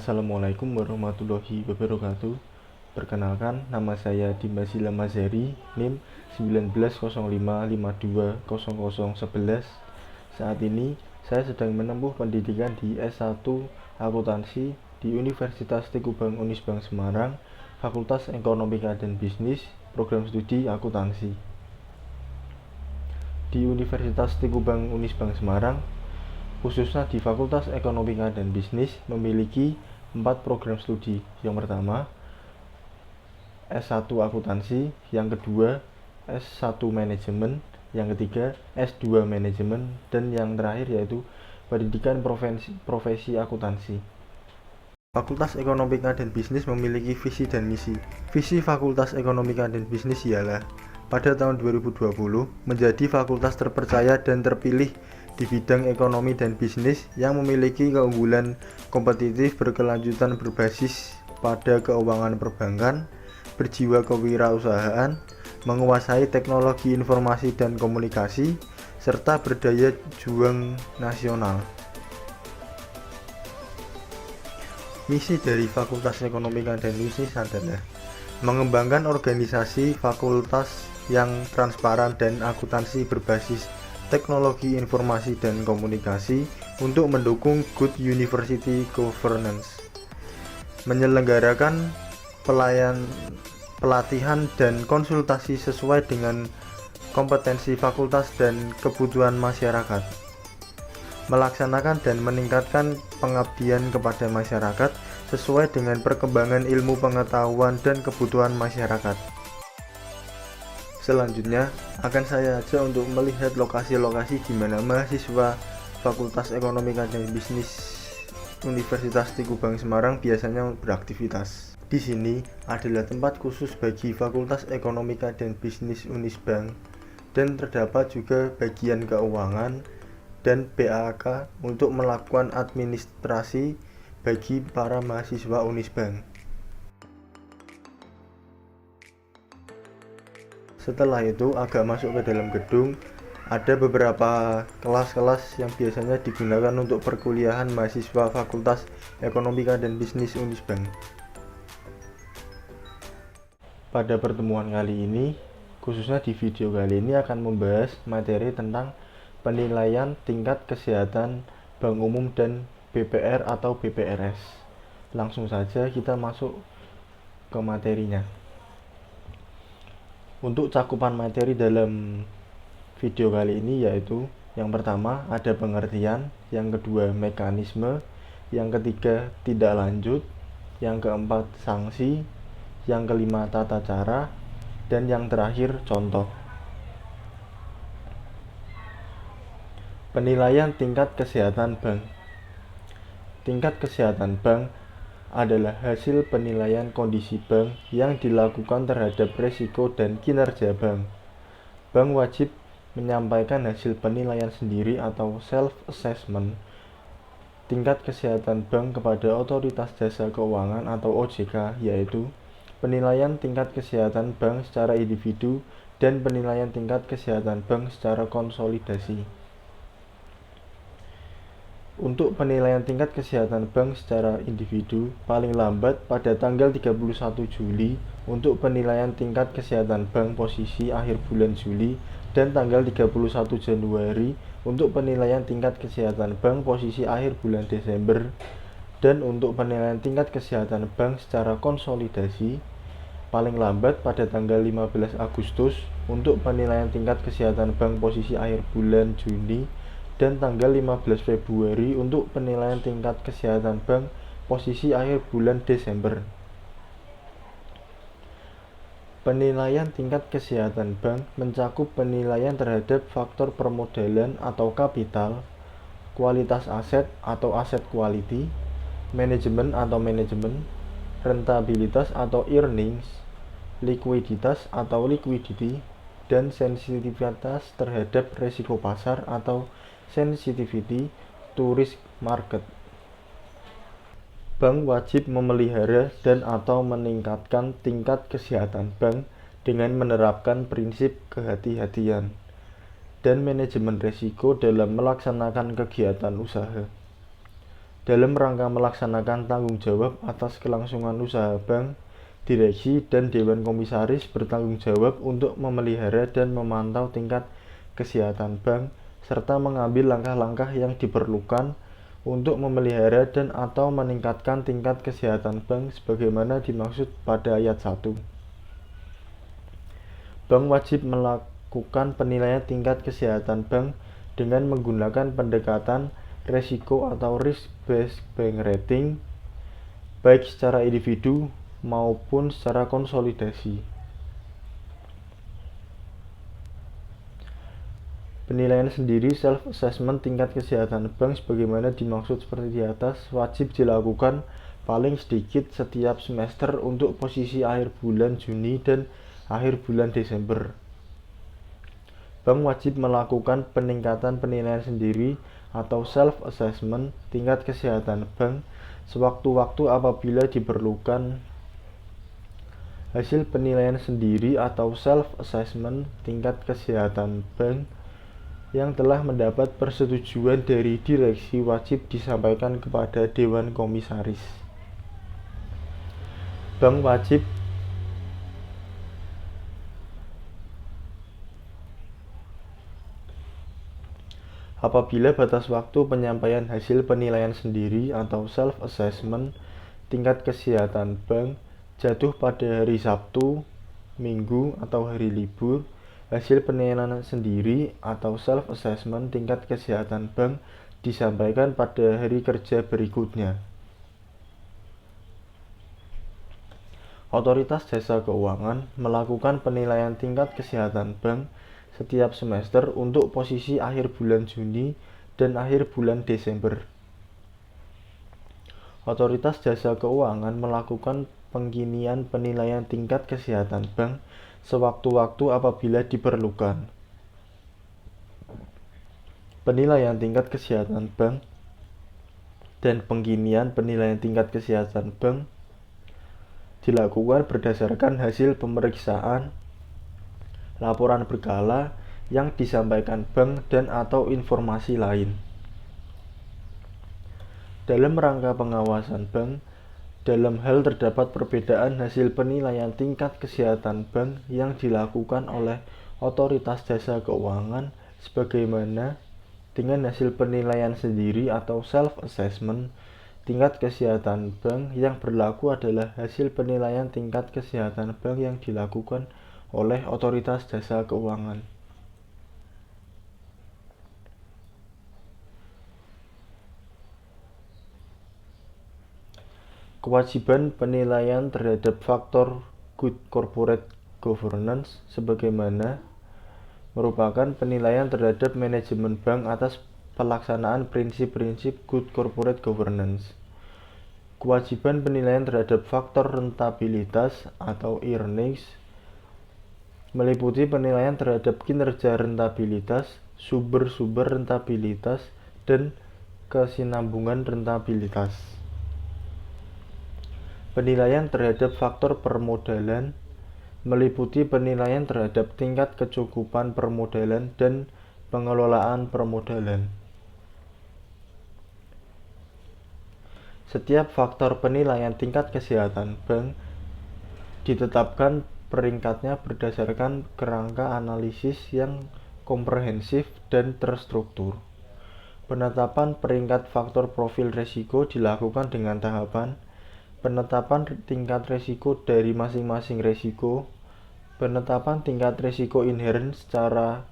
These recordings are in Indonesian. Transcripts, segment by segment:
Assalamualaikum warahmatullahi wabarakatuh. Perkenalkan, nama saya Dimas Ilham Azhari, NIM 1905520011. Saat ini saya sedang menempuh pendidikan di S1 Akuntansi di Universitas Tekubang Unisbank Semarang, Fakultas Ekonomika dan Bisnis, Program Studi Akuntansi. Di Universitas Tekubang Unisbank Semarang, khususnya di Fakultas Ekonomika dan Bisnis, memiliki 4 program studi. Yang pertama, S1 Akuntansi, yang kedua, S1 Manajemen, yang ketiga, S2 Manajemen, dan yang terakhir yaitu Pendidikan Profesi Akuntansi. Fakultas Ekonomika dan Bisnis memiliki visi dan misi. Visi Fakultas Ekonomika dan Bisnis ialah pada tahun 2020 menjadi fakultas terpercaya dan terpilih di bidang ekonomi dan bisnis yang memiliki keunggulan kompetitif berkelanjutan berbasis pada keuangan perbankan, berjiwa kewirausahaan, menguasai teknologi informasi dan komunikasi, serta berdaya juang nasional. Misi dari Fakultas Ekonomika dan Bisnis adalah mengembangkan organisasi fakultas yang transparan dan akuntansi berbasis teknologi informasi dan komunikasi untuk mendukung good university governance, menyelenggarakan pelatihan dan konsultasi sesuai dengan kompetensi fakultas dan kebutuhan masyarakat, melaksanakan dan meningkatkan pengabdian kepada masyarakat sesuai dengan perkembangan ilmu pengetahuan dan kebutuhan masyarakat. Selanjutnya akan saya ajak untuk melihat lokasi-lokasi di mana mahasiswa Fakultas Ekonomika dan Bisnis Universitas Tekubang Semarang biasanya beraktivitas. Di sini adalah tempat khusus bagi Fakultas Ekonomika dan Bisnis Unisbank, dan terdapat juga bagian keuangan dan BAK untuk melakukan administrasi bagi para mahasiswa Unisbank. Setelah itu agak masuk ke dalam gedung, ada beberapa kelas-kelas yang biasanya digunakan untuk perkuliahan mahasiswa Fakultas Ekonomika dan Bisnis Unisbank. Pada pertemuan kali ini, khususnya di video kali ini akan membahas materi tentang penilaian tingkat kesehatan Bank Umum dan BPR atau BPRS. Langsung saja kita masuk ke materinya. Untuk cakupan materi dalam video kali ini yaitu yang pertama ada pengertian, yang kedua mekanisme, yang ketiga tidak lanjut, yang keempat sanksi, yang kelima tata cara, dan yang terakhir contoh. Penilaian tingkat kesehatan bank. Tingkat kesehatan bank adalah hasil penilaian kondisi bank yang dilakukan terhadap risiko dan kinerja bank. Bank wajib menyampaikan hasil penilaian sendiri atau self-assessment tingkat kesehatan bank kepada Otoritas Jasa Keuangan atau OJK, yaitu penilaian tingkat kesehatan bank secara individu dan penilaian tingkat kesehatan bank secara konsolidasi. Untuk penilaian tingkat kesehatan bank secara individu, paling lambat pada tanggal 31 Juli untuk penilaian tingkat kesehatan bank posisi akhir bulan Juli, dan tanggal 31 Januari untuk penilaian tingkat kesehatan bank posisi akhir bulan Desember, dan untuk penilaian tingkat kesehatan bank secara konsolidasi, paling lambat pada tanggal 15 Agustus untuk penilaian tingkat kesehatan bank posisi akhir bulan Juni, dan tanggal 15 Februari untuk penilaian tingkat kesehatan bank posisi akhir bulan Desember. Penilaian tingkat kesehatan bank mencakup penilaian terhadap faktor permodalan atau kapital, kualitas aset atau aset quality, manajemen atau manajemen, rentabilitas atau earnings, likuiditas atau liquidity, dan sensitivitas terhadap risiko pasar atau sensitivity to risk market. Bank wajib memelihara dan atau meningkatkan tingkat kesehatan bank dengan menerapkan prinsip kehati-hatian dan manajemen risiko dalam melaksanakan kegiatan usaha. Dalam rangka melaksanakan tanggung jawab atas kelangsungan usaha bank, direksi dan dewan komisaris bertanggung jawab untuk memelihara dan memantau tingkat kesehatan bank serta mengambil langkah-langkah yang diperlukan untuk memelihara dan atau meningkatkan tingkat kesehatan bank sebagaimana dimaksud pada ayat 1. Bank wajib melakukan penilaian tingkat kesehatan bank dengan menggunakan pendekatan resiko atau risk-based bank rating, baik secara individu maupun secara konsolidasi. Penilaian sendiri self-assessment tingkat kesehatan bank sebagaimana dimaksud seperti di atas wajib dilakukan paling sedikit setiap semester untuk posisi akhir bulan Juni dan akhir bulan Desember. Bank wajib melakukan peningkatan penilaian sendiri atau self-assessment tingkat kesehatan bank sewaktu-waktu apabila diperlukan. Hasil penilaian sendiri atau self-assessment tingkat kesehatan bank yang telah mendapat persetujuan dari direksi wajib disampaikan kepada Dewan Komisaris. Bank wajib apabila batas waktu penyampaian hasil penilaian sendiri atau self-assessment tingkat kesehatan bank jatuh pada hari Sabtu, Minggu, atau hari libur, hasil penilaian sendiri atau self-assessment tingkat kesehatan bank disampaikan pada hari kerja berikutnya. Otoritas Jasa Keuangan melakukan penilaian tingkat kesehatan bank setiap semester untuk posisi akhir bulan Juni dan akhir bulan Desember. Otoritas Jasa Keuangan melakukan pengkinian penilaian tingkat kesehatan bank sewaktu-waktu apabila diperlukan. Penilaian tingkat kesehatan bank dan pengkinian penilaian tingkat kesehatan bank dilakukan berdasarkan hasil pemeriksaan, laporan berkala yang disampaikan bank dan atau informasi lain. Dalam rangka pengawasan bank, dalam hal terdapat perbedaan hasil penilaian tingkat kesehatan bank yang dilakukan oleh Otoritas Jasa Keuangan sebagaimana dengan hasil penilaian sendiri atau self-assessment tingkat kesehatan bank yang berlaku adalah hasil penilaian tingkat kesehatan bank yang dilakukan oleh Otoritas Jasa Keuangan. Kewajiban penilaian terhadap faktor good corporate governance sebagaimana merupakan penilaian terhadap manajemen bank atas pelaksanaan prinsip-prinsip good corporate governance. Kewajiban penilaian terhadap faktor rentabilitas atau earnings meliputi penilaian terhadap kinerja rentabilitas, sumber-sumber rentabilitas, dan kesinambungan rentabilitas. Penilaian terhadap faktor permodalan meliputi penilaian terhadap tingkat kecukupan permodalan dan pengelolaan permodalan. Setiap faktor penilaian tingkat kesehatan bank ditetapkan peringkatnya berdasarkan kerangka analisis yang komprehensif dan terstruktur. Penetapan peringkat faktor profil risiko dilakukan dengan tahapan penetapan tingkat risiko dari masing-masing risiko, penetapan tingkat risiko inheren secara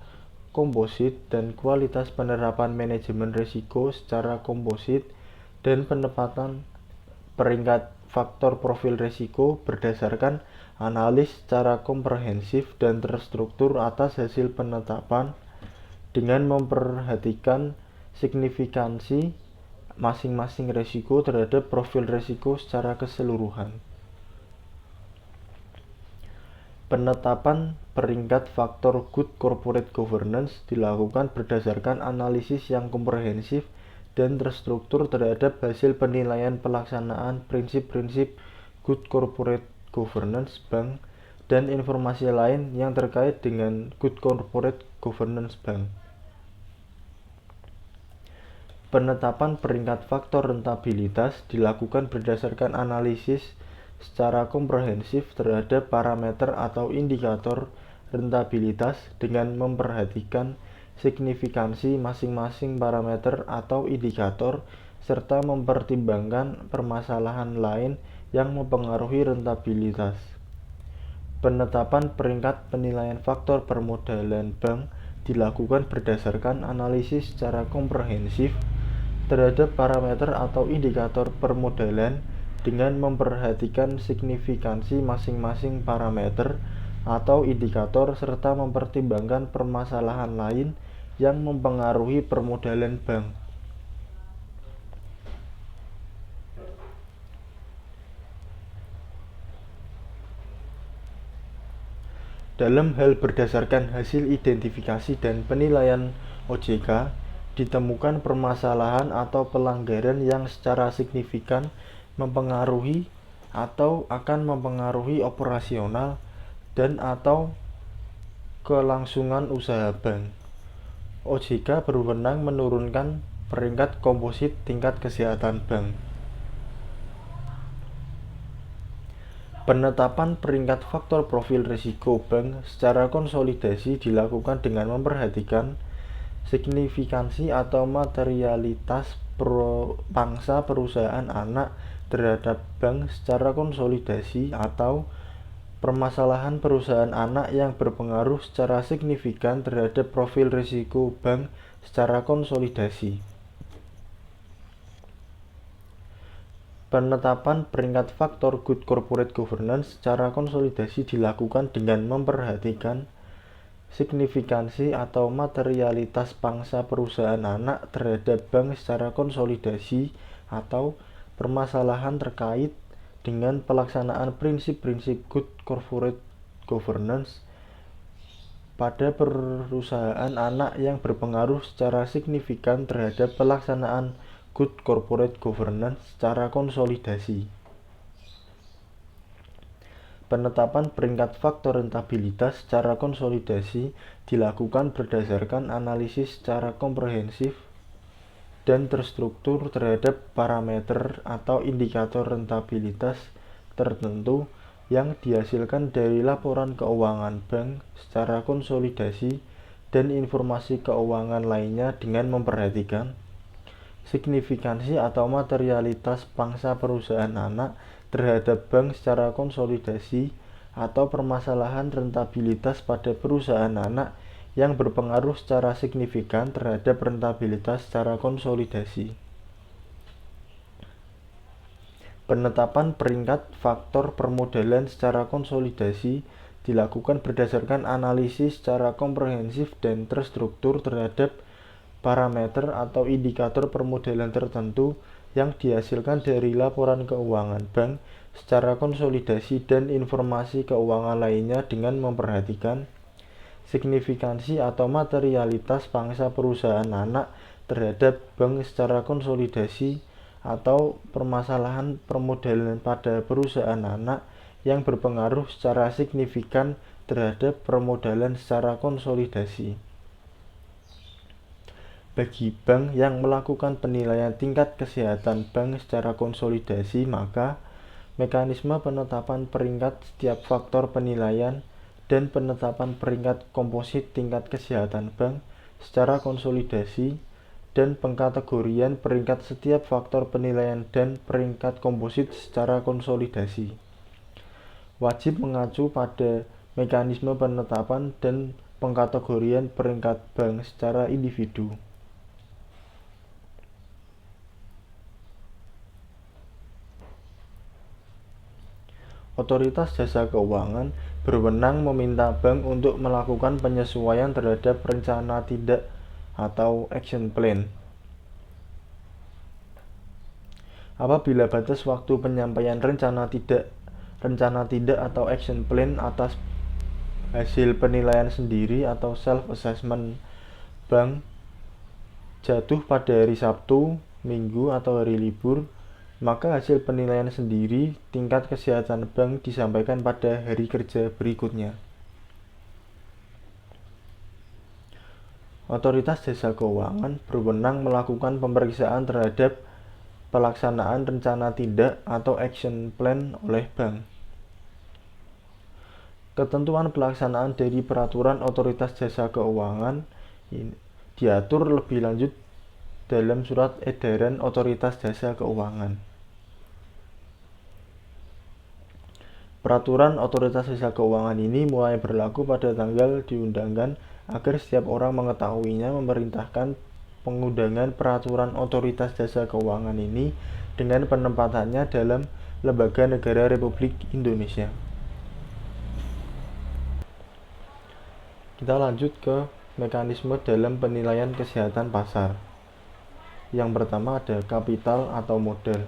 komposit dan kualitas penerapan manajemen risiko secara komposit, dan penetapan peringkat faktor profil risiko berdasarkan analis secara komprehensif dan terstruktur atas hasil penetapan dengan memperhatikan signifikansi masing-masing risiko terhadap profil risiko secara keseluruhan. Penetapan peringkat faktor good corporate governance dilakukan berdasarkan analisis yang komprehensif dan terstruktur terhadap hasil penilaian pelaksanaan prinsip-prinsip good corporate governance bank dan informasi lain yang terkait dengan good corporate governance bank. Penetapan peringkat faktor rentabilitas dilakukan berdasarkan analisis secara komprehensif terhadap parameter atau indikator rentabilitas dengan memperhatikan signifikansi masing-masing parameter atau indikator serta mempertimbangkan permasalahan lain yang mempengaruhi rentabilitas. Penetapan peringkat penilaian faktor permodalan bank dilakukan berdasarkan analisis secara komprehensif terhadap parameter atau indikator permodalan dengan memperhatikan signifikansi masing-masing parameter atau indikator serta mempertimbangkan permasalahan lain yang mempengaruhi permodalan bank. Dalam hal berdasarkan hasil identifikasi dan penilaian OJK, ditemukan permasalahan atau pelanggaran yang secara signifikan mempengaruhi atau akan mempengaruhi operasional dan atau kelangsungan usaha bank. OJK berwenang menurunkan peringkat komposit tingkat kesehatan bank. Penetapan peringkat faktor profil risiko bank secara konsolidasi dilakukan dengan memperhatikan signifikansi atau materialitas pangsa perusahaan anak terhadap bank secara konsolidasi atau permasalahan perusahaan anak yang berpengaruh secara signifikan terhadap profil risiko bank secara konsolidasi. Penetapan peringkat faktor good corporate governance secara konsolidasi dilakukan dengan memperhatikan signifikansi atau materialitas pangsa perusahaan anak terhadap bank secara konsolidasi atau permasalahan terkait dengan pelaksanaan prinsip-prinsip good corporate governance pada perusahaan anak yang berpengaruh secara signifikan terhadap pelaksanaan good corporate governance secara konsolidasi. Penetapan peringkat faktor rentabilitas secara konsolidasi dilakukan berdasarkan analisis secara komprehensif dan terstruktur terhadap parameter atau indikator rentabilitas tertentu yang dihasilkan dari laporan keuangan bank secara konsolidasi dan informasi keuangan lainnya dengan memperhatikan signifikansi atau materialitas pangsa perusahaan anak terhadap bank secara konsolidasi atau permasalahan rentabilitas pada perusahaan anak yang berpengaruh secara signifikan terhadap rentabilitas secara konsolidasi. Penetapan peringkat faktor permodalan secara konsolidasi dilakukan berdasarkan analisis secara komprehensif dan terstruktur terhadap parameter atau indikator permodalan tertentu yang dihasilkan dari laporan keuangan bank secara konsolidasi dan informasi keuangan lainnya dengan memperhatikan signifikansi atau materialitas pangsa perusahaan anak terhadap bank secara konsolidasi atau permasalahan permodalan pada perusahaan anak yang berpengaruh secara signifikan terhadap permodalan secara konsolidasi. Bagi bank yang melakukan penilaian tingkat kesehatan bank secara konsolidasi, maka mekanisme penetapan peringkat setiap faktor penilaian dan penetapan peringkat komposit tingkat kesehatan bank secara konsolidasi dan pengkategorian peringkat setiap faktor penilaian dan peringkat komposit secara konsolidasi wajib mengacu pada mekanisme penetapan dan pengkategorian peringkat bank secara individu. Otoritas Jasa Keuangan berwenang meminta bank untuk melakukan penyesuaian terhadap rencana tidak atau action plan. Apabila batas waktu penyampaian rencana tidak atau action plan atas hasil penilaian sendiri atau self-assessment bank jatuh pada hari Sabtu, Minggu, atau hari libur, maka hasil penilaian sendiri tingkat kesehatan bank disampaikan pada hari kerja berikutnya. Otoritas Jasa Keuangan berwenang melakukan pemeriksaan terhadap pelaksanaan rencana tindak atau action plan oleh bank. Ketentuan pelaksanaan dari peraturan Otoritas Jasa Keuangan diatur lebih lanjut dalam Surat Edaran Otoritas Jasa Keuangan. Peraturan Otoritas Jasa Keuangan ini mulai berlaku pada tanggal diundangkan agar setiap orang mengetahuinya. Memerintahkan pengundangan peraturan Otoritas Jasa Keuangan ini dengan penempatannya dalam Lembaga Negara Republik Indonesia. Kita lanjut ke mekanisme dalam penilaian kesehatan pasar. Yang pertama ada kapital atau modal.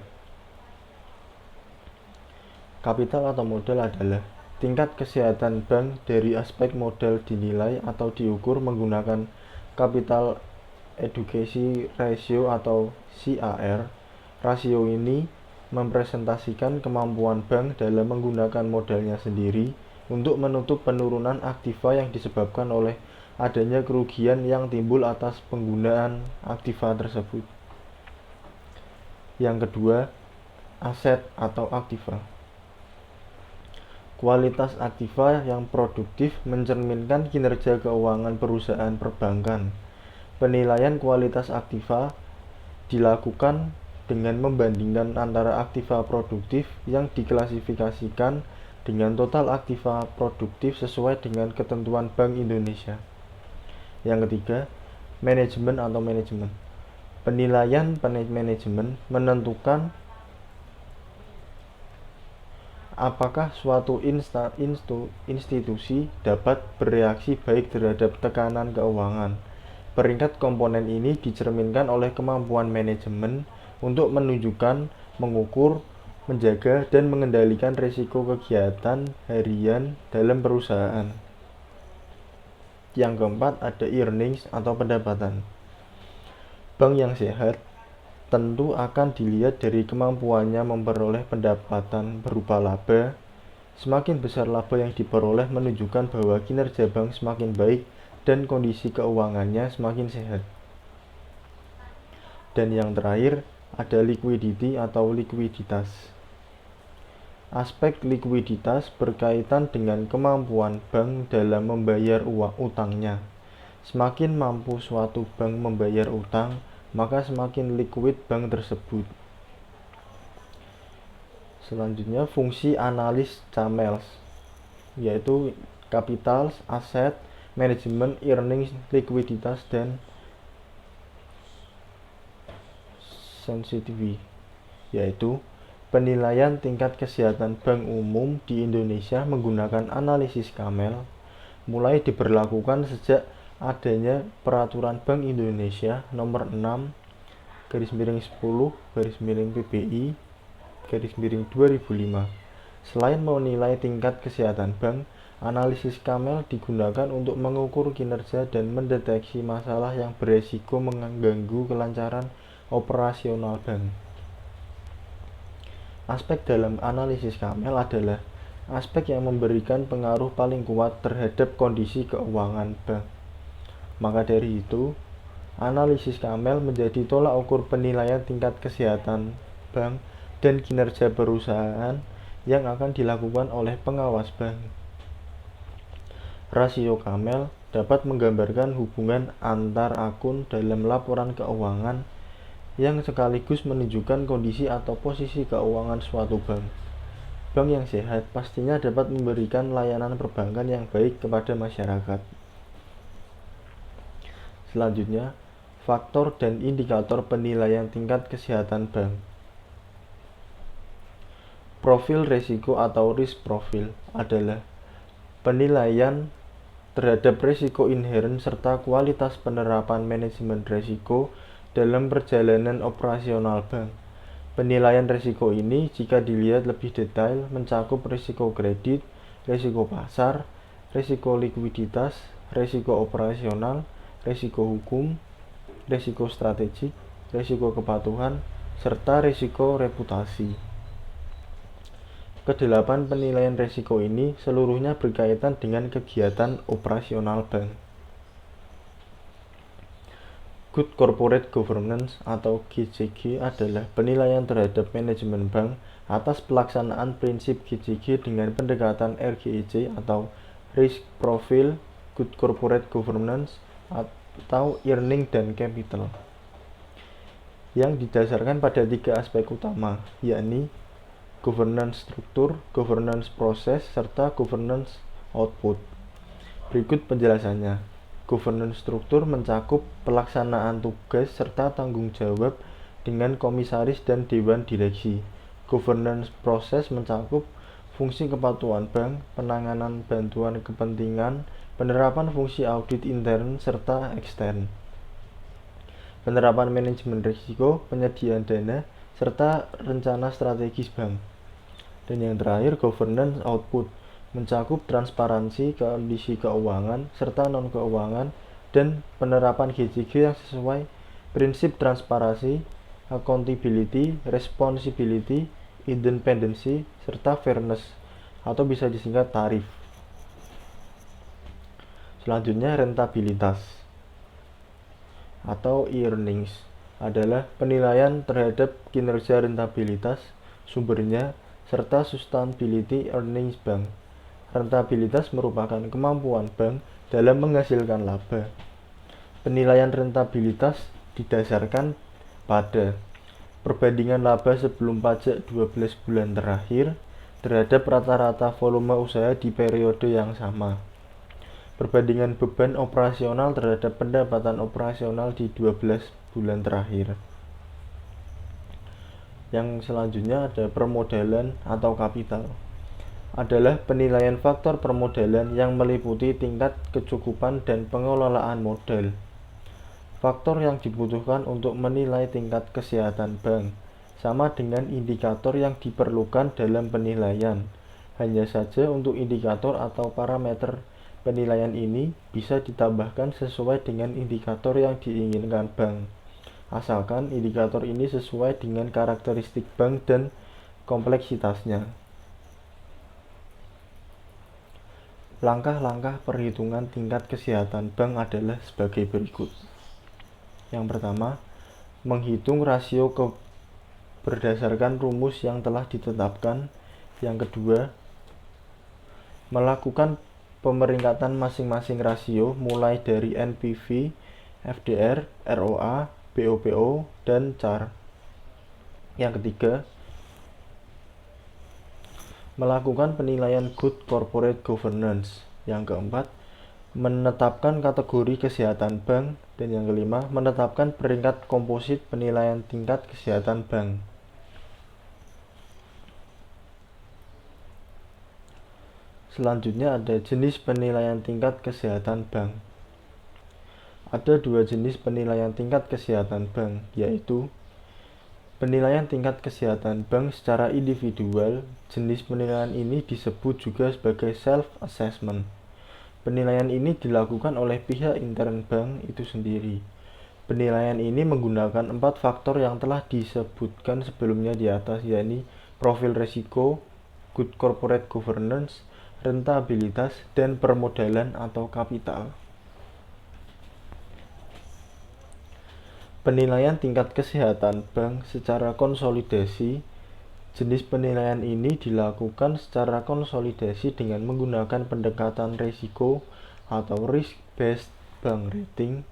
Kapital atau modal adalah tingkat kesehatan bank dari aspek modal dinilai atau diukur menggunakan capital adequacy ratio atau CAR. Rasio ini mempresentasikan kemampuan bank dalam menggunakan modalnya sendiri untuk menutup penurunan aktiva yang disebabkan oleh adanya kerugian yang timbul atas penggunaan aktiva tersebut. Yang kedua, aset atau aktiva. Kualitas aktiva yang produktif mencerminkan kinerja keuangan perusahaan perbankan. Penilaian kualitas aktiva dilakukan dengan membandingkan antara aktiva produktif yang diklasifikasikan dengan total aktiva produktif sesuai dengan ketentuan Bank Indonesia. Yang ketiga, manajemen atau manajemen. Penilaian manajemen menentukan apakah suatu institusi dapat bereaksi baik terhadap tekanan keuangan. Peringkat komponen ini dicerminkan oleh kemampuan manajemen untuk menunjukkan, mengukur, menjaga, dan mengendalikan risiko kegiatan harian dalam perusahaan. Yang keempat ada earnings atau pendapatan. Bank yang sehat tentu akan dilihat dari kemampuannya memperoleh pendapatan berupa laba. Semakin besar laba yang diperoleh menunjukkan bahwa kinerja bank semakin baik dan kondisi keuangannya semakin sehat. Dan yang terakhir ada liquidity atau likuiditas. Aspek likuiditas berkaitan dengan kemampuan bank dalam membayar utangnya. Semakin mampu suatu bank membayar utang, maka semakin liquid bank tersebut. Selanjutnya fungsi analis CAMELS, yaitu capital, aset, manajemen, earnings, likuiditas, dan sensitivity, yaitu penilaian tingkat kesehatan bank umum di Indonesia menggunakan analisis CAMEL mulai diberlakukan sejak adanya Peraturan Bank Indonesia Nomor 6/10/PBI/2005. Selain menilai tingkat kesehatan bank, analisis CAMEL digunakan untuk mengukur kinerja dan mendeteksi masalah yang beresiko mengganggu kelancaran operasional bank. Aspek dalam analisis CAMEL adalah aspek yang memberikan pengaruh paling kuat terhadap kondisi keuangan bank. Maka dari itu, analisis CAMEL menjadi tolak ukur penilaian tingkat kesehatan bank dan kinerja perusahaan yang akan dilakukan oleh pengawas bank. Rasio CAMEL dapat menggambarkan hubungan antar akun dalam laporan keuangan yang sekaligus menunjukkan kondisi atau posisi keuangan suatu bank. Bank yang sehat pastinya dapat memberikan layanan perbankan yang baik kepada masyarakat. Selanjutnya, faktor dan indikator penilaian tingkat kesehatan bank. Profil risiko atau risk profile adalah penilaian terhadap risiko inheren serta kualitas penerapan manajemen risiko dalam perjalanan operasional bank. Penilaian risiko ini jika dilihat lebih detail mencakup risiko kredit, risiko pasar, risiko likuiditas, risiko operasional, risiko hukum, risiko strategik, risiko kepatuhan, serta risiko reputasi. Kedelapan penilaian risiko ini seluruhnya berkaitan dengan kegiatan operasional bank. Good Corporate Governance atau GCG adalah penilaian terhadap manajemen bank atas pelaksanaan prinsip GCG dengan pendekatan RGEC atau Risk Profile, Good Corporate Governance, atau Earning dan Capital, yang didasarkan pada 3 aspek utama, yakni governance struktur, governance proses, serta governance output. Berikut penjelasannya. Governance struktur mencakup pelaksanaan tugas serta tanggung jawab dengan komisaris dan dewan direksi. Governance proses mencakup fungsi kepatuhan bank, penanganan bantuan kepentingan, penerapan fungsi audit intern serta ekstern, penerapan manajemen risiko, penyediaan dana, serta rencana strategis bank. Dan yang terakhir, governance output mencakup transparansi, kondisi keuangan, serta non-keuangan, dan penerapan GCG yang sesuai prinsip transparansi, accountability, responsibility, independency, serta fairness, atau bisa disingkat tarif. Selanjutnya, rentabilitas atau earnings adalah penilaian terhadap kinerja rentabilitas, sumbernya, serta sustainability earnings bank. Rentabilitas merupakan kemampuan bank dalam menghasilkan laba. Penilaian rentabilitas didasarkan pada perbandingan laba sebelum pajak 12 bulan terakhir terhadap rata-rata volume usaha di periode yang sama. Perbandingan beban operasional terhadap pendapatan operasional di 12 bulan terakhir. Yang selanjutnya ada permodalan atau kapital. Adalah penilaian faktor permodalan yang meliputi tingkat kecukupan dan pengelolaan modal. Faktor yang dibutuhkan untuk menilai tingkat kesehatan bank sama dengan indikator yang diperlukan dalam penilaian. Hanya saja untuk indikator atau parameter penilaian ini bisa ditambahkan sesuai dengan indikator yang diinginkan bank, asalkan indikator ini sesuai dengan karakteristik bank dan kompleksitasnya. Langkah-langkah perhitungan tingkat kesehatan bank adalah sebagai berikut. Yang pertama, menghitung rasio berdasarkan rumus yang telah ditetapkan. Yang kedua, melakukan pemeringkatan masing-masing rasio mulai dari NPV, FDR, ROA, BOPO, dan CAR. Yang ketiga, melakukan penilaian Good Corporate Governance. Yang keempat, menetapkan kategori kesehatan bank. Dan yang kelima, menetapkan peringkat komposit penilaian tingkat kesehatan bank. Selanjutnya ada jenis penilaian tingkat kesehatan bank. Ada 2 jenis penilaian tingkat kesehatan bank, yaitu penilaian tingkat kesehatan bank secara individual. Jenis penilaian ini disebut juga sebagai self-assessment. Penilaian ini dilakukan oleh pihak intern bank itu sendiri. Penilaian ini menggunakan 4 faktor yang telah disebutkan sebelumnya di atas, yakni profil risiko, good corporate governance, rentabilitas, dan permodalan atau kapital. Penilaian tingkat kesehatan bank secara konsolidasi. Jenis penilaian ini dilakukan secara konsolidasi dengan menggunakan pendekatan risiko atau risk-based bank rating.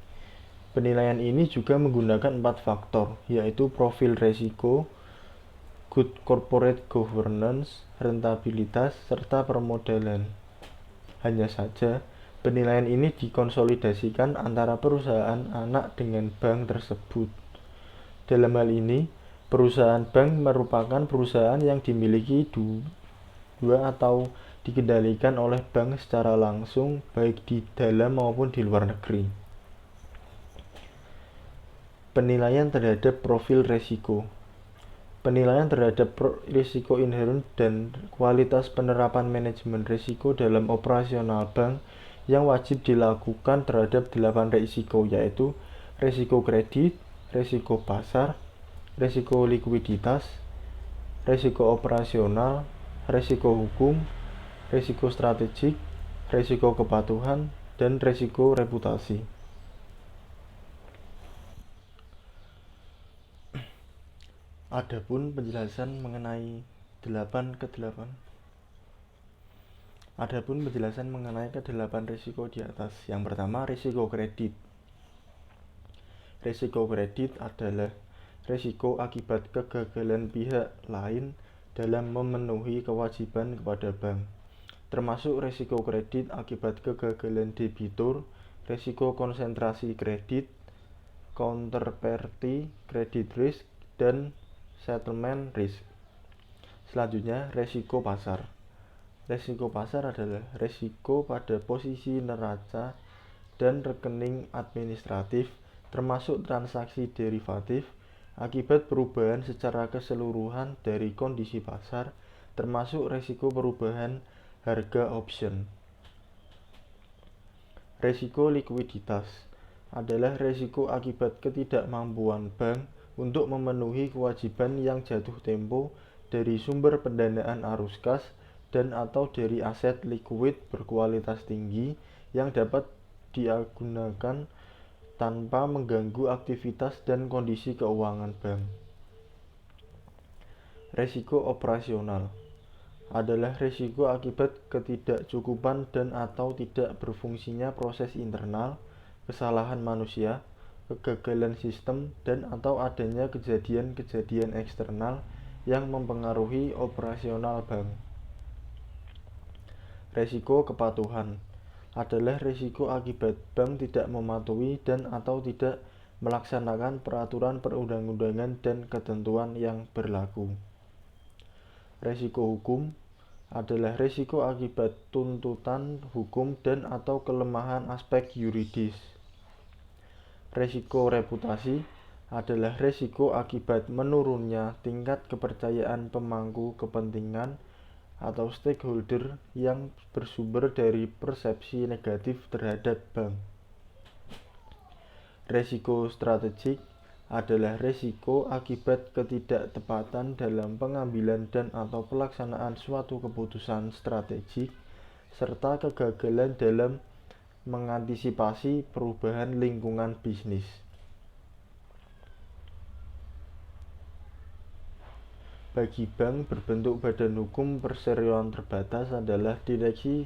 Penilaian ini juga menggunakan 4 faktor, yaitu profil risiko, good corporate governance, rentabilitas, serta permodalan. Hanya saja, penilaian ini dikonsolidasikan antara perusahaan anak dengan bank tersebut. Dalam hal ini, perusahaan bank merupakan perusahaan yang dimiliki dua atau dikendalikan oleh bank secara langsung, baik di dalam maupun di luar negeri. Penilaian terhadap profil risiko. Penilaian terhadap risiko inherent dan kualitas penerapan manajemen risiko dalam operasional bank yang wajib dilakukan terhadap 8 risiko, yaitu risiko kredit, risiko pasar, risiko likuiditas, risiko operasional, risiko hukum, risiko strategik, risiko kepatuhan, dan risiko reputasi. Adapun penjelasan mengenai kedelapan risiko di atas. Yang pertama, risiko kredit. Risiko kredit adalah risiko akibat kegagalan pihak lain dalam memenuhi kewajiban kepada bank, termasuk risiko kredit akibat kegagalan debitur, risiko konsentrasi kredit, counterparty credit risk, dan settlement risk. Selanjutnya, risiko pasar. Risiko pasar adalah risiko pada posisi neraca dan rekening administratif, termasuk transaksi derivatif, akibat perubahan secara keseluruhan dari kondisi pasar, termasuk risiko perubahan harga option. Risiko likuiditas adalah risiko akibat ketidakmampuan bank untuk memenuhi kewajiban yang jatuh tempo dari sumber pendanaan arus kas dan atau dari aset likuid berkualitas tinggi yang dapat digunakan tanpa mengganggu aktivitas dan kondisi keuangan bank. Risiko operasional adalah risiko akibat ketidakcukupan dan atau tidak berfungsinya proses internal, kesalahan manusia, kegagalan sistem, dan atau adanya kejadian-kejadian eksternal yang mempengaruhi operasional bank. Risiko kepatuhan adalah risiko akibat bank tidak mematuhi dan atau tidak melaksanakan peraturan perundang-undangan dan ketentuan yang berlaku. Risiko hukum adalah risiko akibat tuntutan hukum dan atau kelemahan aspek yuridis. Risiko reputasi adalah risiko akibat menurunnya tingkat kepercayaan pemangku kepentingan atau stakeholder yang bersumber dari persepsi negatif terhadap bank. Risiko strategik adalah risiko akibat ketidaktepatan dalam pengambilan dan atau pelaksanaan suatu keputusan strategik serta kegagalan dalam mengantisipasi perubahan lingkungan bisnis. Bagi bank berbentuk badan hukum perseroan terbatas adalah direksi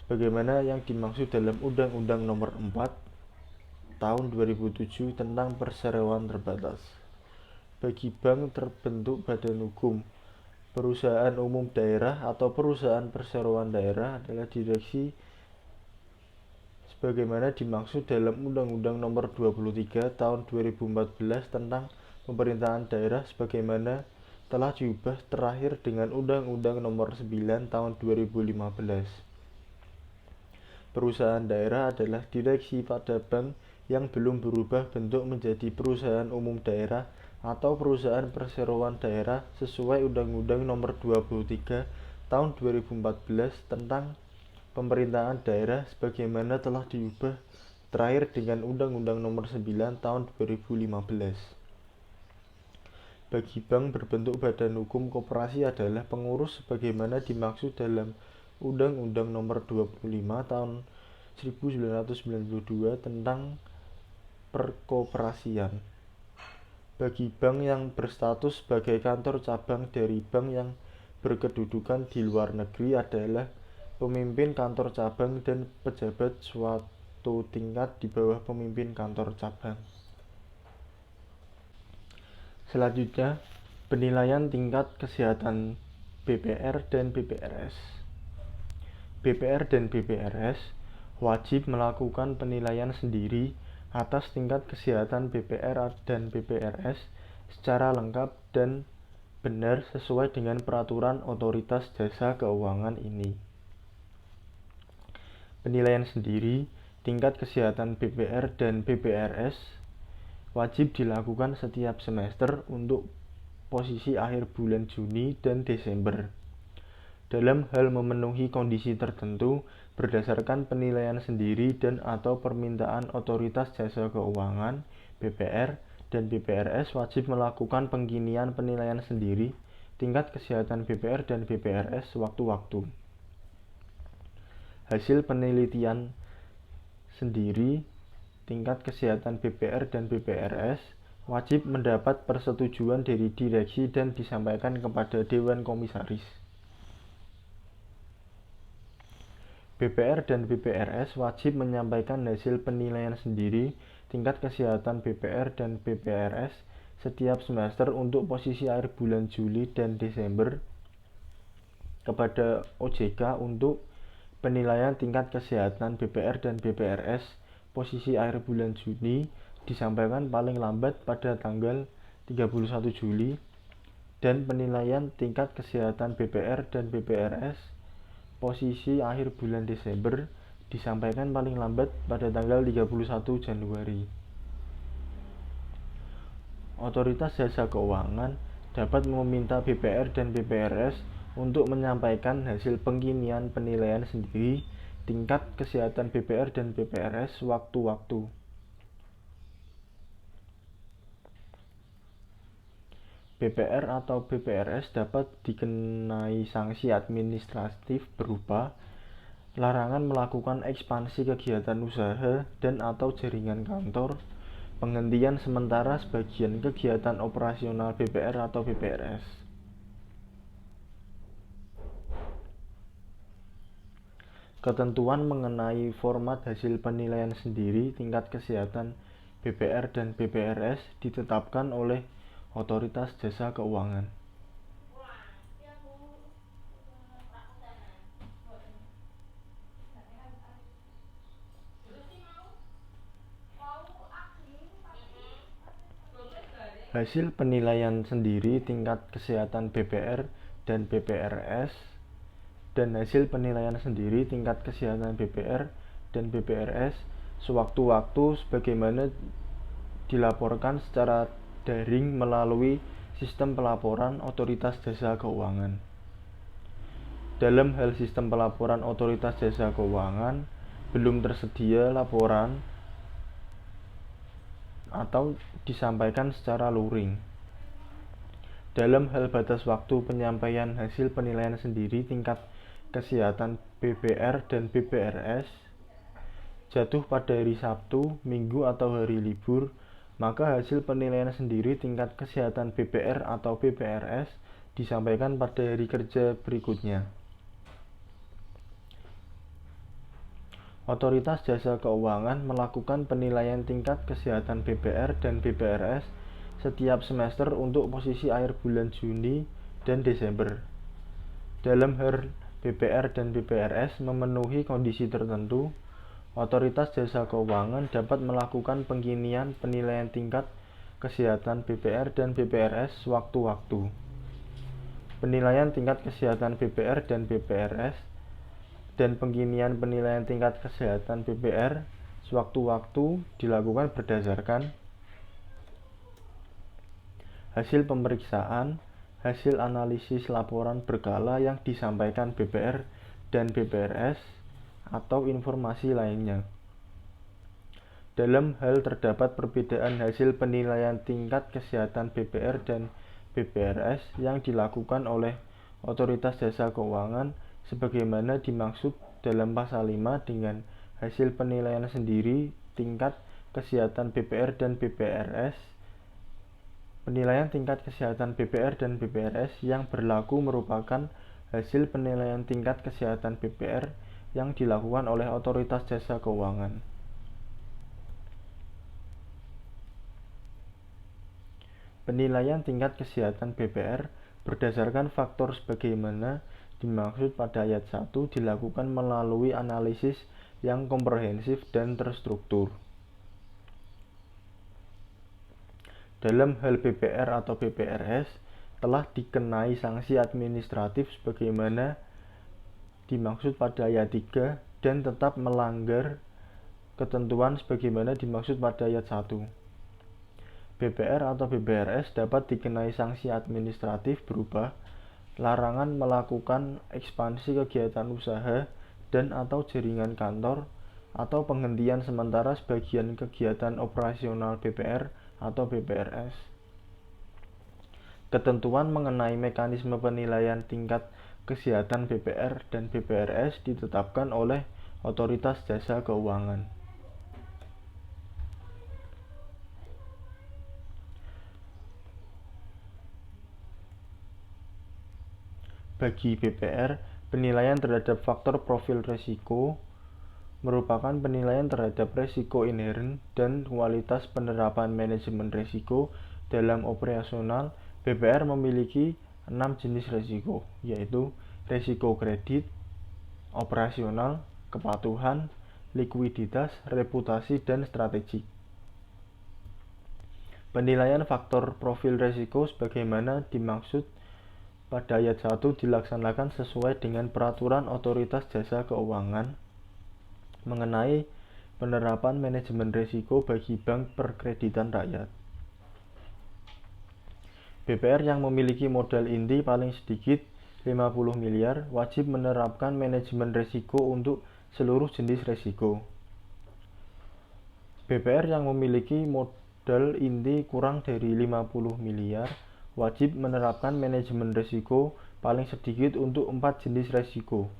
sebagaimana yang dimaksud dalam Undang-Undang Nomor 4 Tahun 2007 tentang perseroan terbatas. Bagi bank terbentuk badan hukum perusahaan umum daerah atau perusahaan perseroan daerah adalah direksi sebagaimana dimaksud dalam Undang-Undang Nomor 23 Tahun 2014 tentang pemerintahan daerah sebagaimana telah diubah terakhir dengan Undang-Undang Nomor 9 Tahun 2015. Perusahaan daerah adalah direksi pada bank yang belum berubah bentuk menjadi perusahaan umum daerah atau perusahaan perseroan daerah sesuai Undang-Undang Nomor 23 Tahun 2014 tentang pemerintahan daerah sebagaimana telah diubah terakhir dengan Undang-Undang Nomor 9 Tahun 2015. Bagi bank berbentuk badan hukum koperasi adalah pengurus sebagaimana dimaksud dalam Undang-Undang Nomor 25 Tahun 1992 tentang perkoperasian. Bagi bank yang berstatus sebagai kantor cabang dari bank yang berkedudukan di luar negeri adalah pemimpin kantor cabang dan pejabat suatu tingkat di bawah pemimpin kantor cabang. Selanjutnya, penilaian tingkat kesehatan BPR dan BPRS. BPR dan BPRS wajib melakukan penilaian sendiri atas tingkat kesehatan BPR dan BPRS secara lengkap dan benar sesuai dengan peraturan otoritas jasa keuangan ini. Penilaian sendiri tingkat kesehatan BPR dan BPRS wajib dilakukan setiap semester untuk posisi akhir bulan Juni dan Desember. Dalam hal memenuhi kondisi tertentu berdasarkan penilaian sendiri dan atau permintaan otoritas jasa keuangan, BPR dan BPRS wajib melakukan pengkinian penilaian sendiri tingkat kesehatan BPR dan BPRS sewaktu-waktu. Hasil penelitian sendiri tingkat kesehatan BPR dan BPRS wajib mendapat persetujuan dari direksi dan disampaikan kepada Dewan Komisaris. BPR dan BPRS wajib menyampaikan hasil penilaian sendiri tingkat kesehatan BPR dan BPRS setiap semester untuk posisi akhir bulan Juli dan Desember kepada OJK untuk penilaian tingkat kesehatan BPR dan BPRS posisi akhir bulan Juni disampaikan paling lambat pada tanggal 31 Juli dan penilaian tingkat kesehatan BPR dan BPRS posisi akhir bulan Desember disampaikan paling lambat pada tanggal 31 Januari. Otoritas Jasa Keuangan dapat meminta BPR dan BPRS untuk menyampaikan hasil pengkinian penilaian sendiri tingkat kesehatan BPR dan BPRS waktu-waktu. BPR atau BPRS dapat dikenai sanksi administratif berupa larangan melakukan ekspansi kegiatan usaha dan atau jaringan kantor, penghentian sementara sebagian kegiatan operasional BPR atau BPRS. Ketentuan mengenai format hasil penilaian sendiri tingkat kesehatan BPR dan BPRS ditetapkan oleh Otoritas Jasa Keuangan. Hasil penilaian sendiri tingkat kesehatan BPR dan BPRS dan hasil penilaian sendiri tingkat kesehatan BPR dan BPRS sewaktu-waktu sebagaimana dilaporkan secara daring melalui sistem pelaporan Otoritas Jasa Keuangan. Dalam hal sistem pelaporan Otoritas Jasa Keuangan, belum tersedia laporan atau disampaikan secara luring. Dalam hal batas waktu penyampaian hasil penilaian sendiri tingkat kesehatan BPR dan BPRS jatuh pada hari Sabtu, Minggu atau hari libur, maka hasil penilaian sendiri tingkat kesehatan BPR atau BPRS disampaikan pada hari kerja berikutnya. Otoritas Jasa Keuangan melakukan penilaian tingkat kesehatan BPR dan BPRS setiap semester untuk posisi akhir bulan Juni dan Desember. Dalam hal BPR dan BPRS memenuhi kondisi tertentu, Otoritas Jasa Keuangan dapat melakukan pengkinian penilaian tingkat kesehatan BPR dan BPRS waktu-waktu. Penilaian tingkat kesehatan BPR dan BPRS dan pengkinian penilaian tingkat kesehatan BPR sewaktu-waktu dilakukan berdasarkan hasil pemeriksaan, hasil analisis laporan berkala yang disampaikan BPR dan BPRS atau informasi lainnya. Dalam hal terdapat perbedaan hasil penilaian tingkat kesehatan BPR dan BPRS yang dilakukan oleh Otoritas Jasa Keuangan sebagaimana dimaksud dalam pasal 5 dengan hasil penilaian sendiri tingkat kesehatan BPR dan BPRS. Penilaian tingkat kesehatan BPR dan BPRS yang berlaku merupakan hasil penilaian tingkat kesehatan BPR yang dilakukan oleh Otoritas Jasa Keuangan. Penilaian tingkat kesehatan BPR berdasarkan faktor sebagaimana dimaksud pada ayat 1 dilakukan melalui analisis yang komprehensif dan terstruktur. Dalam hal BPR atau BPRS telah dikenai sanksi administratif sebagaimana dimaksud pada ayat 3 dan tetap melanggar ketentuan sebagaimana dimaksud pada ayat 1. BPR atau BPRS dapat dikenai sanksi administratif berupa larangan melakukan ekspansi kegiatan usaha dan atau jaringan kantor atau penghentian sementara sebagian kegiatan operasional BPR atau BPRS. Ketentuan mengenai mekanisme penilaian tingkat kesehatan BPR dan BPRS ditetapkan oleh Otoritas Jasa Keuangan. Bagi BPR, penilaian terhadap faktor profil risiko merupakan penilaian terhadap risiko inheren dan kualitas penerapan manajemen risiko dalam operasional. BPR memiliki 6 jenis risiko, yaitu risiko kredit, operasional, kepatuhan, likuiditas, reputasi, dan strategik. Penilaian faktor profil risiko sebagaimana dimaksud pada ayat 1 dilaksanakan sesuai dengan peraturan Otoritas Jasa Keuangan mengenai penerapan manajemen risiko bagi bank perkreditan rakyat. BPR yang memiliki modal inti paling sedikit 50 miliar wajib menerapkan manajemen risiko untuk seluruh jenis risiko. BPR yang memiliki modal inti kurang dari 50 miliar wajib menerapkan manajemen risiko paling sedikit untuk 4 jenis risiko.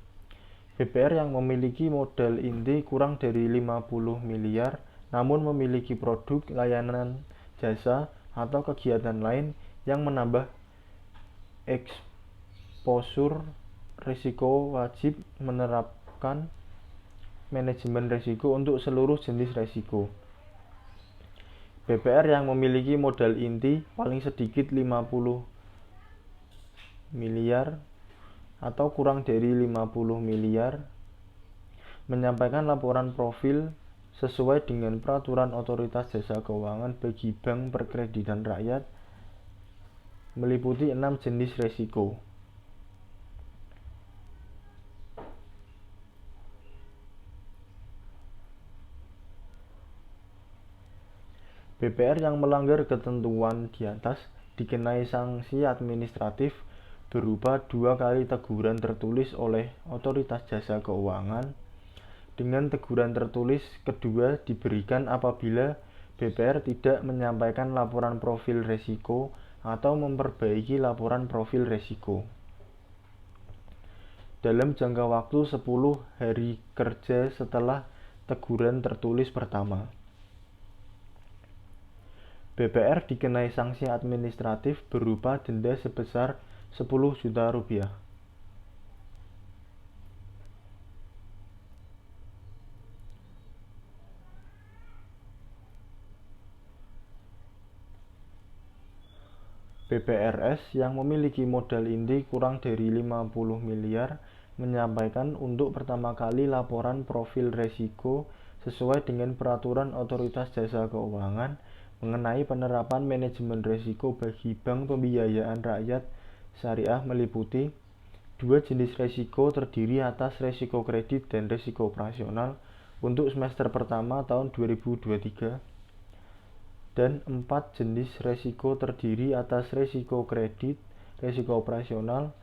BPR yang memiliki modal inti kurang dari 50 miliar namun memiliki produk, layanan, jasa, atau kegiatan lain yang menambah eksposur risiko wajib menerapkan manajemen risiko untuk seluruh jenis risiko. BPR yang memiliki modal inti paling sedikit 50 miliar atau kurang dari 50 miliar menyampaikan laporan profil sesuai dengan peraturan Otoritas Jasa Keuangan bagi bank perkreditan rakyat meliputi 6 jenis risiko. BPR yang melanggar ketentuan di atas dikenai sanksi administratif berupa 2 kali teguran tertulis oleh Otoritas Jasa Keuangan. Dengan teguran tertulis kedua diberikan apabila BPR tidak menyampaikan laporan profil risiko atau memperbaiki laporan profil risiko dalam jangka waktu 10 hari kerja setelah teguran tertulis pertama. BPR dikenai sanksi administratif berupa denda sebesar 10 juta rupiah. BPRS yang memiliki modal inti kurang dari 50 miliar menyampaikan untuk pertama kali laporan profil risiko sesuai dengan peraturan Otoritas Jasa Keuangan mengenai penerapan manajemen risiko bagi bank pembiayaan rakyat syariah meliputi 2 jenis risiko terdiri atas risiko kredit dan risiko operasional untuk semester pertama tahun 2023 dan 4 jenis risiko terdiri atas risiko kredit, risiko operasional,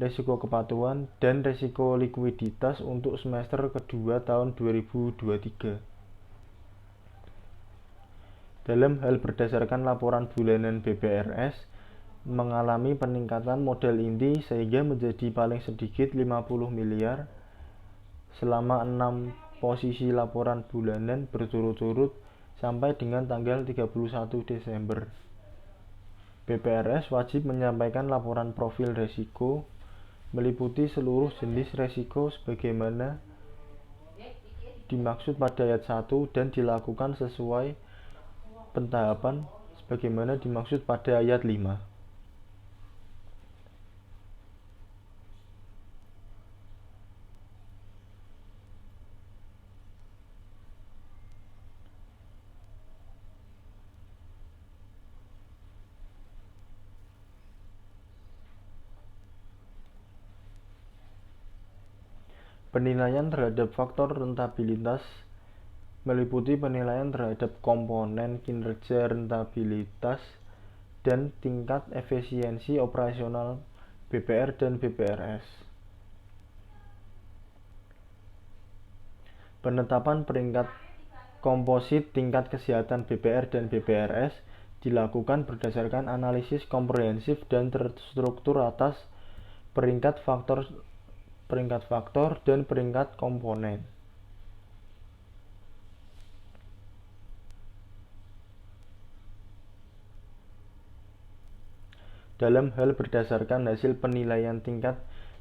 risiko kepatuhan, dan risiko likuiditas untuk semester kedua tahun 2023. Dalam hal berdasarkan laporan bulanan BPRS mengalami peningkatan modal inti sehingga menjadi paling sedikit 50 miliar selama 6 posisi laporan bulanan berturut-turut sampai dengan tanggal 31 Desember. BPRS wajib menyampaikan laporan profil risiko meliputi seluruh jenis risiko sebagaimana dimaksud pada ayat 1 dan dilakukan sesuai pentahapan sebagaimana dimaksud pada ayat 5. Penilaian terhadap faktor rentabilitas meliputi penilaian terhadap komponen kinerja rentabilitas dan tingkat efisiensi operasional BPR dan BPRS. Penetapan peringkat komposit tingkat kesehatan BPR dan BPRS dilakukan berdasarkan analisis komprehensif dan terstruktur atas peringkat faktor dan peringkat komponen. Dalam hal berdasarkan hasil penilaian tingkat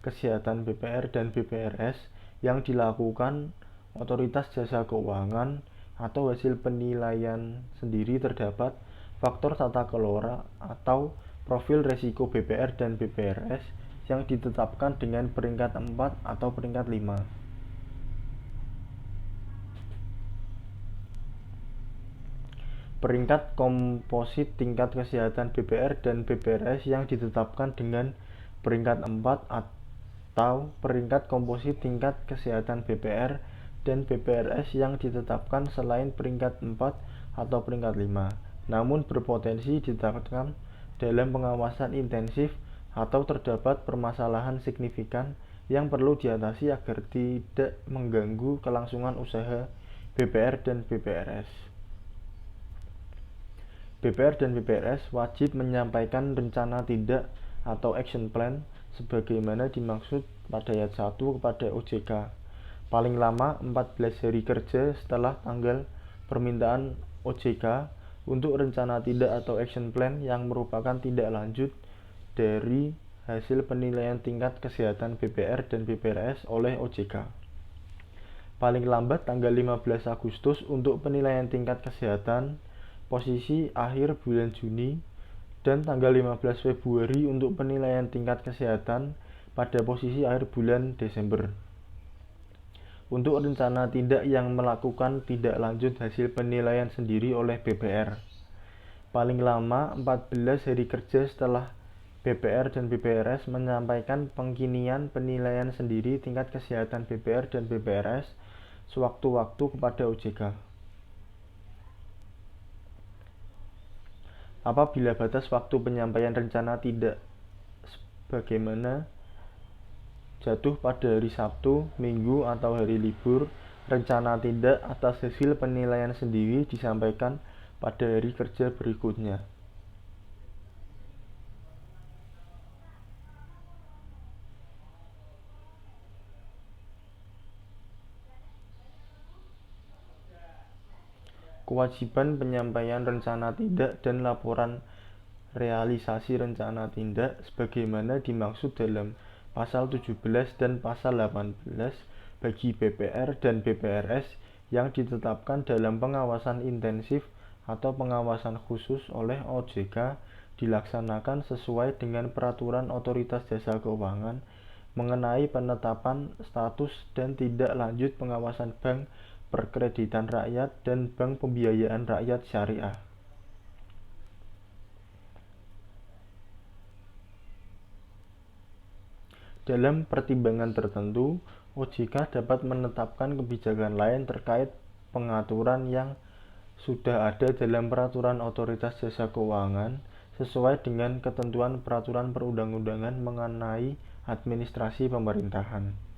kesehatan BPR dan BPRS yang dilakukan otoritas jasa keuangan atau hasil penilaian sendiri terdapat faktor tata kelola atau profil resiko BPR dan BPRS yang ditetapkan dengan peringkat 4 atau peringkat 5. Peringkat komposit tingkat kesehatan BPR dan BPRS yang ditetapkan dengan peringkat 4 atau peringkat komposit tingkat kesehatan BPR dan BPRS yang ditetapkan selain peringkat 4 atau peringkat 5, namun berpotensi ditetapkan dalam pengawasan intensif atau terdapat permasalahan signifikan yang perlu diatasi agar tidak mengganggu kelangsungan usaha BPR dan BPRS. BPR dan BPRS wajib menyampaikan rencana tindak atau action plan sebagaimana dimaksud pada ayat 1 kepada OJK paling lama 14 hari kerja setelah tanggal permintaan OJK untuk rencana tindak atau action plan yang merupakan tindak lanjut dari hasil penilaian tingkat kesehatan BPR dan BPRS oleh OJK. Paling lambat tanggal 15 Agustus untuk penilaian tingkat kesehatan posisi akhir bulan Juni, dan tanggal 15 Februari untuk penilaian tingkat kesehatan pada posisi akhir bulan Desember. Untuk rencana tindak yang melakukan tindak lanjut hasil penilaian sendiri oleh BPR, paling lama 14 hari kerja setelah BPR dan BPRS menyampaikan pengkinian penilaian sendiri tingkat kesehatan BPR dan BPRS sewaktu-waktu kepada OJK. Apabila batas waktu penyampaian rencana tindak sebagaimana jatuh pada hari Sabtu, Minggu, atau hari libur, rencana tindak atas hasil penilaian sendiri disampaikan pada hari kerja berikutnya. Kewajiban penyampaian rencana tindak dan laporan realisasi rencana tindak sebagaimana dimaksud dalam pasal 17 dan pasal 18 bagi BPR dan BPRS yang ditetapkan dalam pengawasan intensif atau pengawasan khusus oleh OJK dilaksanakan sesuai dengan peraturan Otoritas Jasa Keuangan mengenai penetapan status dan tindak lanjut pengawasan bank perkreditan rakyat dan bank pembiayaan rakyat syariah. Dalam pertimbangan tertentu, OJK dapat menetapkan kebijakan lain terkait pengaturan yang sudah ada dalam peraturan Otoritas Jasa Keuangan sesuai dengan ketentuan peraturan perundang-undangan mengenai administrasi pemerintahan.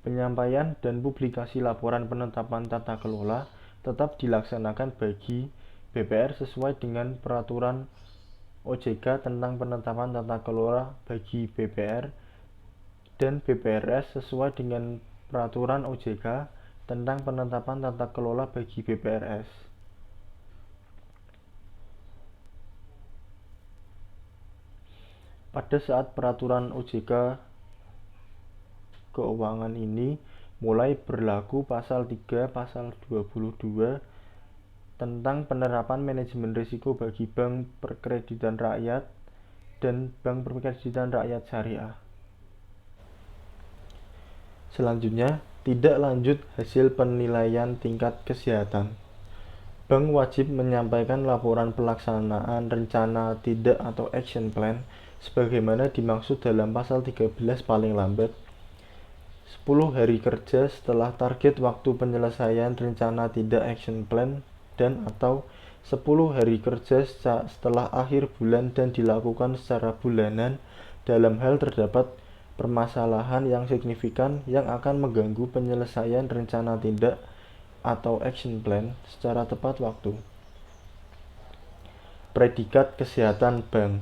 Penyampaian dan publikasi laporan penetapan tata kelola tetap dilaksanakan bagi BPR sesuai dengan peraturan OJK tentang penetapan tata kelola bagi BPR dan BPRS sesuai dengan peraturan OJK tentang penetapan tata kelola bagi BPRS. Pada saat peraturan OJK keuangan ini mulai berlaku pasal 3 pasal 22 tentang penerapan manajemen risiko bagi bank perkreditan rakyat dan bank perkreditan rakyat syariah. Selanjutnya, tindak lanjut hasil penilaian tingkat kesehatan. Bank wajib menyampaikan laporan pelaksanaan rencana tindak atau action plan sebagaimana dimaksud dalam pasal 13 paling lambat 10 hari kerja setelah target waktu penyelesaian rencana tindak action plan dan atau 10 hari kerja setelah akhir bulan dan dilakukan secara bulanan dalam hal terdapat permasalahan yang signifikan yang akan mengganggu penyelesaian rencana tindak atau action plan secara tepat waktu. Predikat kesehatan bank.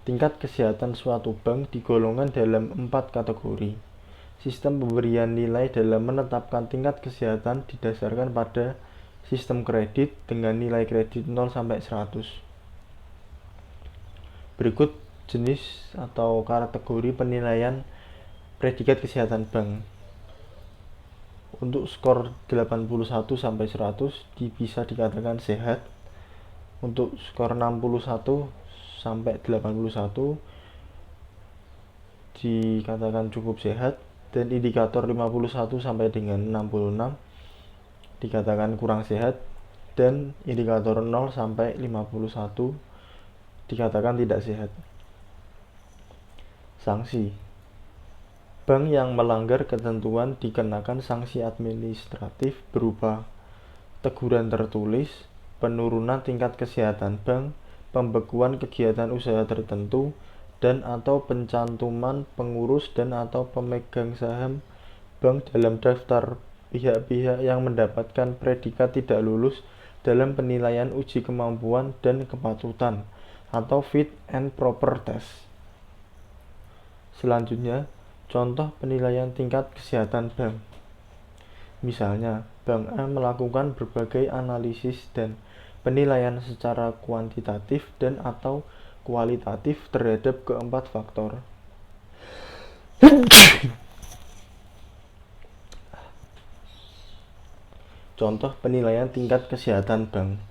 Tingkat kesehatan suatu bank digolongkan dalam 4 kategori. Sistem pemberian nilai dalam menetapkan tingkat kesehatan didasarkan pada sistem kredit dengan nilai kredit 0 sampai 100. Berikut jenis atau kategori penilaian predikat kesehatan bank. Untuk skor 81 sampai 100 bisa dikatakan sehat. Untuk skor 61 sampai 81 dikatakan cukup sehat, dan indikator 51 sampai dengan 66 dikatakan kurang sehat, dan indikator 0 sampai 51 dikatakan tidak sehat. Sanksi. Bank yang melanggar ketentuan dikenakan sanksi administratif berupa teguran tertulis, penurunan tingkat kesehatan bank, pembekuan kegiatan usaha tertentu, dan atau pencantuman pengurus dan atau pemegang saham bank dalam daftar pihak-pihak yang mendapatkan predikat tidak lulus dalam penilaian uji kemampuan dan kepatutan atau fit and proper test. Selanjutnya, contoh penilaian tingkat kesehatan bank. Misalnya, Bank A melakukan berbagai analisis dan penilaian secara kuantitatif dan atau kualitatif terhadap keempat faktor. Contoh penilaian tingkat kesehatan bank.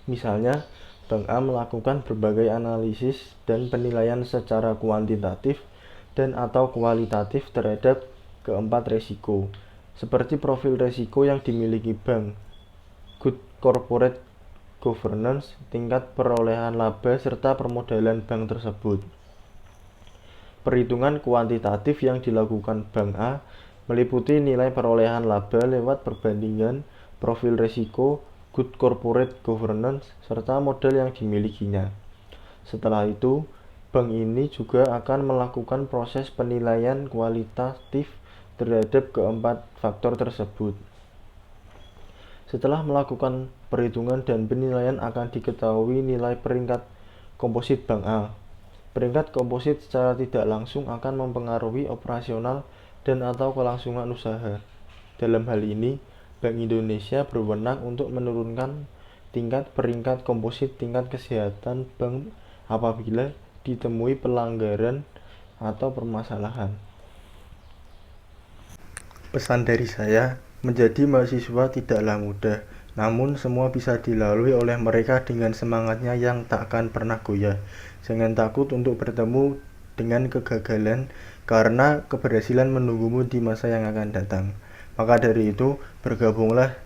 Misalnya, Bank A melakukan berbagai analisis dan penilaian secara kuantitatif dan atau kualitatif terhadap keempat resiko, seperti profil resiko yang dimiliki bank, good corporate governance, tingkat perolehan laba, serta permodalan bank tersebut. Perhitungan kuantitatif yang dilakukan Bank A meliputi nilai perolehan laba lewat perbandingan profil resiko, good corporate governance, serta modal yang dimilikinya. Setelah itu, bank ini juga akan melakukan proses penilaian kualitatif terhadap keempat faktor tersebut. Setelah melakukan perhitungan dan penilaian akan diketahui nilai peringkat komposit Bank A. Peringkat komposit secara tidak langsung akan mempengaruhi operasional dan atau kelangsungan usaha. Dalam hal ini, Bank Indonesia berwenang untuk menurunkan tingkat peringkat komposit tingkat kesehatan bank apabila ditemui pelanggaran atau permasalahan. Pesan dari saya, menjadi mahasiswa tidaklah mudah, namun semua bisa dilalui oleh mereka dengan semangatnya yang tak akan pernah goyah. Jangan takut untuk bertemu dengan kegagalan, karena keberhasilan menunggumu di masa yang akan datang. Maka dari itu, bergabunglah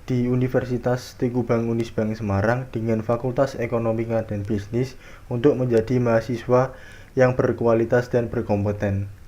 di Universitas Tengku Unisbank Semarang dengan Fakultas Ekonomi dan Bisnis untuk menjadi mahasiswa yang berkualitas dan berkompeten.